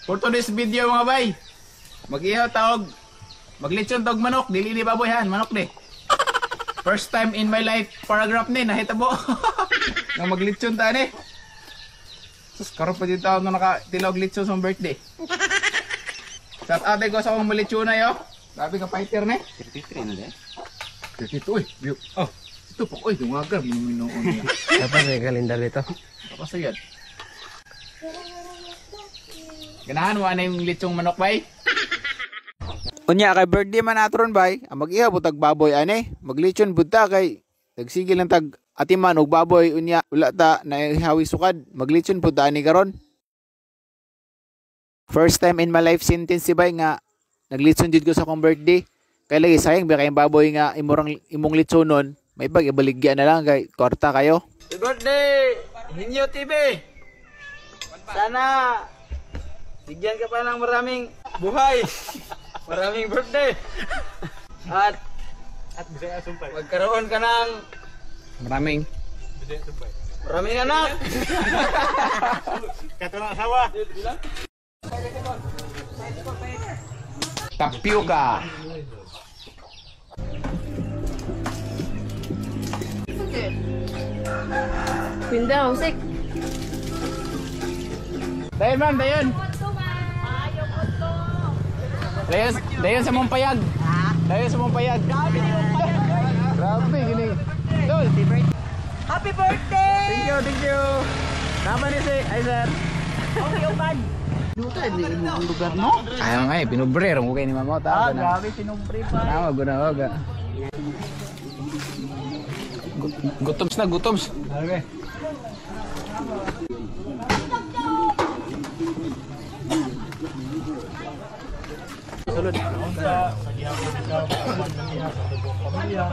For today's video mga bay, mag-ihaw taog, maglitsyon taog manok, dili ni baboy han, manok ni. First time in my life, paragraph ni, nahitabo. Nang maglitsyon ta ni. Sus, karon pa dito ako nakatilog litsyon sa birthday. Shout out ko sa akong malitsyon na yo. Sabi ka fighter ni. 33 na de. 32 eh. Oh, ito po, oy, dumaga, minuminoon niya. Dapat may kalendar ito. Tapos agad. Ganahan mo na yung litsong manok bay? Unya kay birthday man natron bay, mag-iha butag baboy ane, maglitsyon buta kay tagsigil lang tag atiman og baboy unya wala ta naihawi sukad, maglitsyon buta ani karon. First time in my life sentence si bay nga naglitsyon jud ko sa akong birthday. Kay lagi sayang ba kay baboy nga imong litsonon, may pag ibaligya na lang kay korta kayo. Happy birthday Ninyo TV. Sana bigyan ka pa ng maraming buhay. Maraming birthday. At magkaroon ka ng maraming anak. Katulong asawa. Tapioca. Pindah, usik. Dayon man, dayon. Dayon sa mong payag. Dayon sa mong payag. Grabe, gini. Dol. Happy birthday! Thank you. Nama ni si, ay sir. Okay, upan. Duta, di yung lugar no? Ayaw nga eh, pinubre. Rung okay ni mama. Grabe, pinumpre pa. Nama, gunawaga. Gutoms na, gutoms. Okay. Sulod. Sa gihapon ikaw, sa tubong pamilya.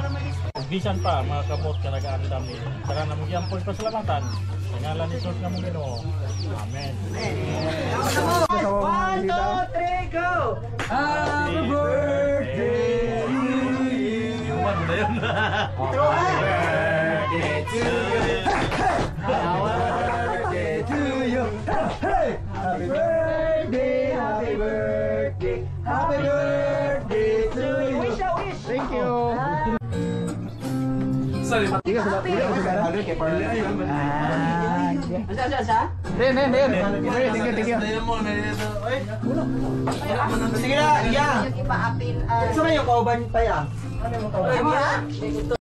Bisan pa, mga kamot ka nag-aandam ni. Saka na mong yampon pasalamatan. Sa ngalan ni Sos na mong Ginoo. Amen. 1, 2, 3, go! Happy birthday to you. Happy birthday to you. Happy birthday to you. Happy birthday, happy birthday, happy birthday to you. Wish. Thank you. Sorry, tiga sudah ada kayak parley. Asa? Den. Thank you. Sige na, iya. Yung ipaapin. Sino yung kauban pa yan? Ano mo kauban?